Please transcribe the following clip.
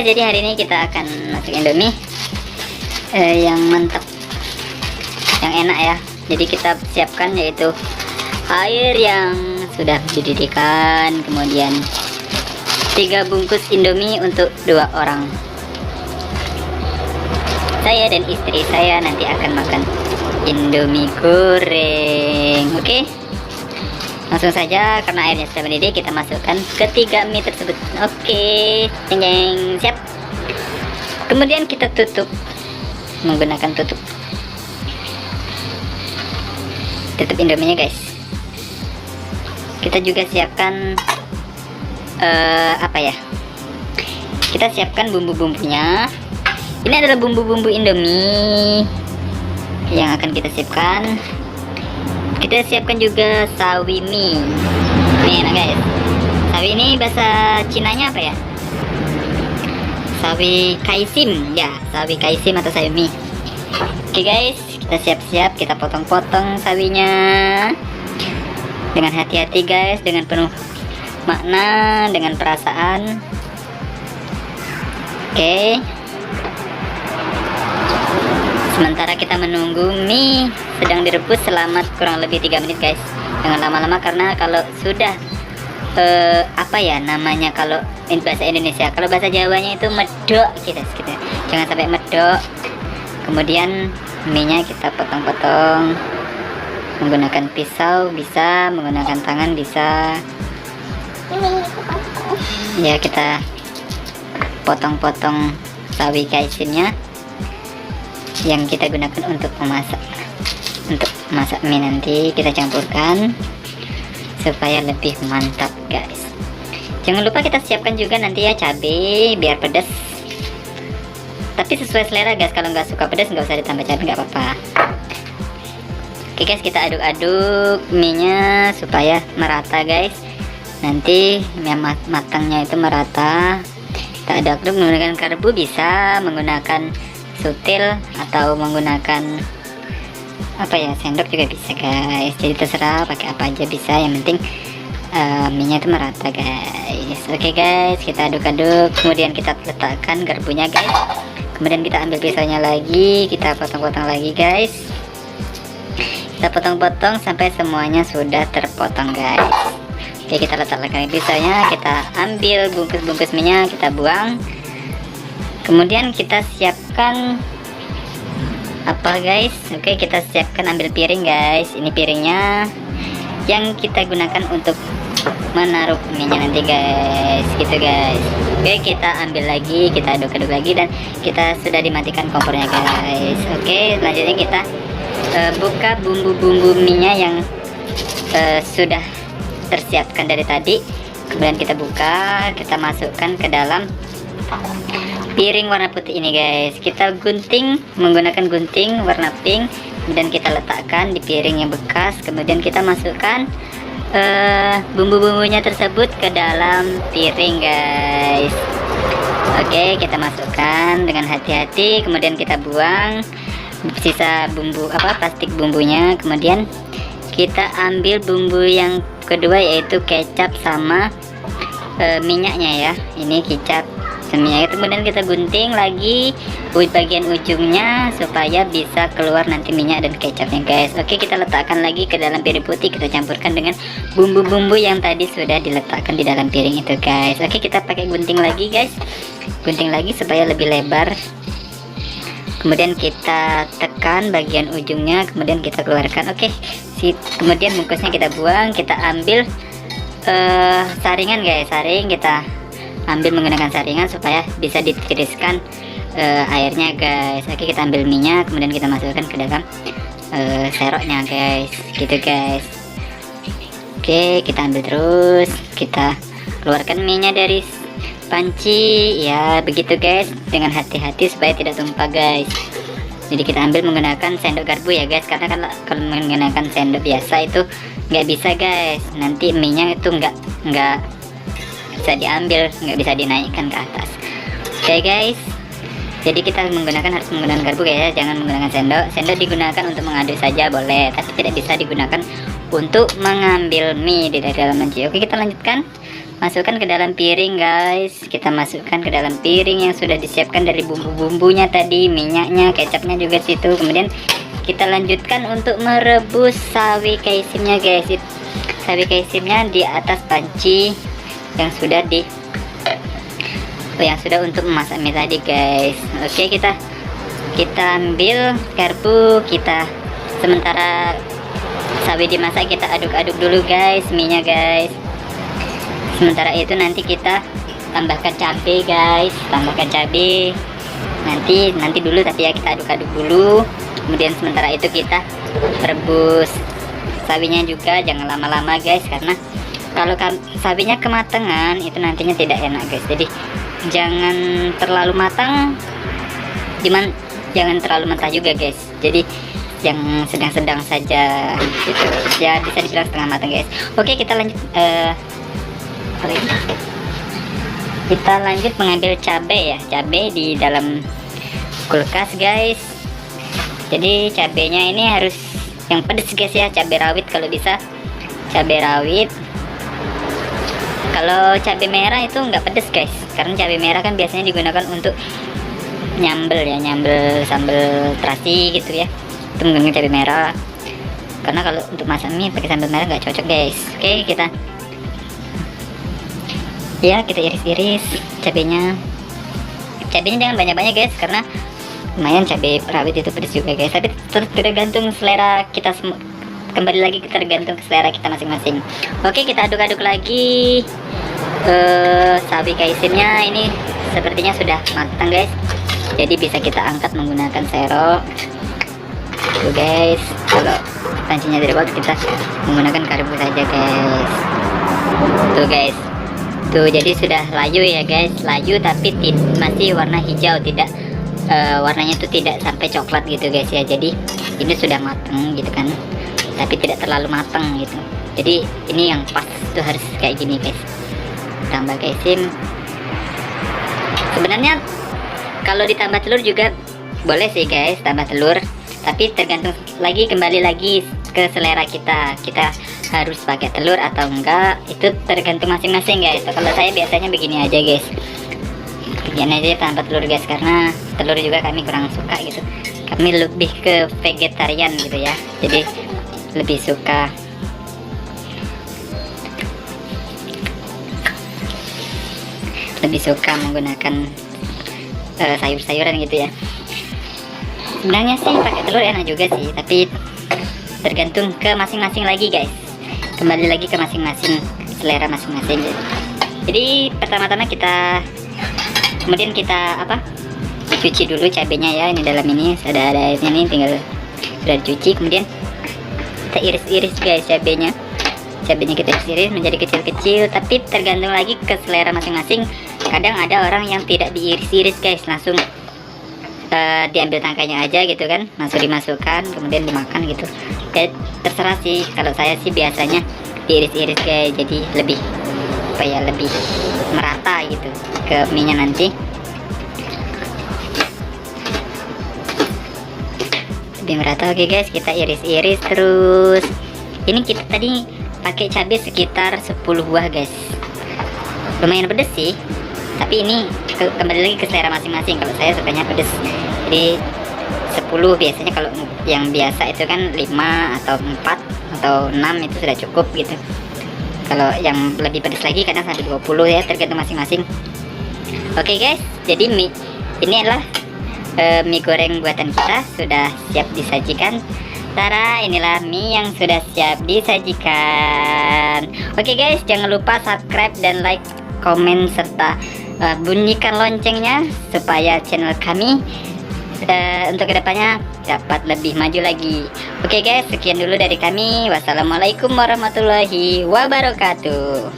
guys, jadi hari ini kita akan masak Indomie yang mantap, yang enak ya. Jadi kita siapkan yaitu air yang sudah dididihkan, kemudian 3 bungkus Indomie untuk 2 orang. Saya dan istri saya nanti akan makan Indomie goreng. Oke, langsung saja karena airnya sudah mendidih, kita masukkan ke 3 mie tersebut. Oke, jeng jeng, siap. Kemudian kita tutup menggunakan tutup Indominya guys. Kita juga siapkan apa ya, kita siapkan bumbu-bumbunya. Ini adalah bumbu-bumbu Indomie yang akan kita siapkan. Kita siapkan juga sawi mie. Ini enak guys. Sawi ini bahasa Cinanya apa ya? Sawi kaisim ya, sawi kaisim atau sawi mie. Oke guys, kita siap-siap, kita potong-potong sawinya dengan hati-hati guys, dengan penuh makna, dengan perasaan. Oke, sementara kita menunggu mie sedang direbus selama kurang lebih 3 menit guys. Jangan lama-lama karena kalau sudah apa ya namanya, kalau bahasa Indonesia, kalau bahasa Jawanya itu medok gitu. Jangan sampai medok. Kemudian mie-nya kita potong-potong menggunakan pisau bisa, menggunakan tangan bisa. Ya, kita potong-potong sawi kaisimnya yang kita gunakan untuk masak mie. Nanti kita campurkan supaya lebih mantap guys. Jangan lupa kita siapkan juga nanti ya cabai biar pedas, tapi sesuai selera guys. Kalau nggak suka pedas nggak usah ditambah cabai, nggak apa-apa. Oke guys, kita aduk-aduk mie nya supaya merata guys. Nanti matangnya itu merata. Kita aduk-aduk menggunakan karbu bisa, menggunakan sutil atau menggunakan apa ya, sendok juga bisa guys. Jadi terserah pakai apa aja bisa, yang penting mie nya itu merata guys. Oke guys, kita aduk-aduk, kemudian kita letakkan garpunya guys. Kemudian kita ambil pisaunya lagi, kita potong-potong lagi guys. Kita potong-potong sampai semuanya sudah terpotong guys. Oke, kita letakkan pisaunya, kita ambil bungkus-bungkus mie nya, kita buang. Kemudian kita siapkan apa guys? Oke, kita siapkan, ambil piring guys. Ini piringnya yang kita gunakan untuk menaruh mie nya nanti guys, gitu guys. Oke, kita ambil lagi, kita aduk-aduk lagi, dan kita sudah dimatikan kompornya guys. Oke, selanjutnya kita buka bumbu-bumbu mie nya yang sudah tersiapkan dari tadi. Kemudian kita buka, kita masukkan ke dalam piring warna putih ini guys. Kita gunting menggunakan gunting warna pink, kemudian kita letakkan di piring yang bekas. Kemudian kita masukkan bumbu-bumbunya tersebut ke dalam piring guys. Oke, kita masukkan dengan hati-hati, kemudian kita buang sisa bumbu plastik bumbunya. Kemudian kita ambil bumbu yang kedua yaitu kecap sama minyaknya ya. Ini kecap minyak. Kemudian kita gunting lagi bagian ujungnya supaya bisa keluar nanti minyak dan kecapnya guys. Oke, kita letakkan lagi ke dalam piring putih, kita campurkan dengan bumbu-bumbu yang tadi sudah diletakkan di dalam piring itu guys. Oke, kita pakai gunting lagi guys, gunting lagi supaya lebih lebar. Kemudian kita tekan bagian ujungnya, kemudian kita keluarkan. Oke, kemudian bungkusnya kita buang, kita ambil saringan guys. Saring kita ambil menggunakan saringan supaya bisa ditiriskan airnya guys. Oke, kita ambil minyak, kemudian kita masukkan ke dalam seroknya guys, gitu guys. Oke, kita ambil terus, kita keluarkan minyak dari panci ya, begitu guys, dengan hati-hati supaya tidak tumpah guys. Jadi kita ambil menggunakan sendok garpu ya guys, karena kalau menggunakan sendok biasa itu nggak bisa guys, nanti minyak itu nggak bisa diambil, nggak bisa dinaikkan ke atas. Oke guys, jadi kita harus menggunakan garpu guys, jangan menggunakan sendok. Sendok digunakan untuk mengaduk saja boleh, tapi tidak bisa digunakan untuk mengambil mie di dalam panci. Oke, kita lanjutkan masukkan ke dalam piring guys. Kita masukkan ke dalam piring yang sudah disiapkan dari bumbu-bumbunya tadi, minyaknya, kecapnya juga situ. Kemudian kita lanjutkan untuk merebus sawi kaisimnya guys. Sawi kaisimnya di atas panci yang sudah untuk memasak mie tadi guys. Oke, kita ambil garpu, kita sementara sawi dimasak kita aduk-aduk dulu guys mie-nya guys. Sementara itu nanti kita tambahkan cabai guys, nanti dulu, tapi ya kita aduk-aduk dulu. Kemudian sementara itu kita rebus sawinya juga, jangan lama-lama guys, karena kalau sawinya kematangan itu nantinya tidak enak guys. Jadi jangan terlalu matang, jangan terlalu mentah juga guys. Jadi yang sedang-sedang saja gitu ya, bisa dibilang setengah matang guys. Oke, kita lanjut mengambil cabai ya, cabai di dalam kulkas guys. Jadi cabainya ini harus yang pedas guys ya, cabai rawit kalau bisa, cabai rawit. Kalau cabai merah itu nggak pedas guys, karena cabai merah kan biasanya digunakan untuk nyambel ya, nyambel sambal terasi gitu ya, itu menggunakan cabai merah. Karena kalau untuk masak mie pakai sambal merah nggak cocok guys. Oke, kita iris-iris cabenya jangan banyak-banyak guys, karena lumayan cabai rawit itu pedas juga guys. Tapi tergantung selera kita, kembali lagi tergantung ke selera kita masing-masing. Oke, kita aduk-aduk lagi. Sawi kaisimnya ini sepertinya sudah matang guys, jadi bisa kita angkat menggunakan serok tuh guys. Kalau pancinya tidak kuat, kita menggunakan karbu saja guys. Tuh guys, tuh jadi sudah layu ya guys, layu tapi masih warna hijau, tidak warnanya tuh tidak sampai coklat gitu guys ya. Jadi ini sudah matang gitu kan, tapi tidak terlalu matang gitu. Jadi ini yang pas tuh, harus kayak gini guys. Tambah kaisim, sebenarnya kalau ditambah telur juga boleh sih guys, tambah telur, tapi tergantung lagi, kembali lagi ke selera kita harus pakai telur atau enggak, itu tergantung masing-masing guys. Kalau saya biasanya begini aja guys, begini aja tanpa telur guys, karena telur juga kami kurang suka gitu. Kami lebih ke vegetarian gitu ya, jadi lebih suka menggunakan sayur-sayuran gitu ya. Sebenarnya sih pakai telur enak juga sih, tapi tergantung ke masing-masing lagi guys, kembali lagi ke masing-masing selera masing-masing. Jadi pertama-tama kemudian kita cuci dulu cabenya ya. Ini dalam ini sudah ada airnya nih, tinggal sudah dicuci. Kemudian kita iris-iris guys cabenya kita iris menjadi kecil-kecil, tapi tergantung lagi ke selera masing-masing. Kadang ada orang yang tidak diiris-iris guys, langsung diambil tangkainya aja gitu kan, langsung dimasukkan kemudian dimakan gitu. Ya terserah sih, kalau saya sih biasanya diiris-iris guys, jadi lebih lebih merata gitu ke mie nya nanti, lebih merata. Oke guys, kita iris-iris terus. Ini kita tadi pakai cabai sekitar 10 buah guys, lumayan pedes sih, tapi ini kembali lagi ke selera masing-masing. Kalau saya sukanya pedes, jadi 10 biasanya. Kalau yang biasa itu kan 5 atau 4 atau 6 itu sudah cukup gitu. Kalau yang lebih pedas lagi kadang sampai 20 ya, tergantung masing-masing. Oke guys, jadi mie ini adalah mie goreng buatan kita sudah siap disajikan. Tara, inilah mie yang sudah siap disajikan. Oke guys, jangan lupa subscribe dan like, komen, serta bunyikan loncengnya supaya channel kami untuk kedepannya dapat lebih maju lagi. Oke guys, sekian dulu dari kami. Wassalamualaikum warahmatullahi wabarakatuh.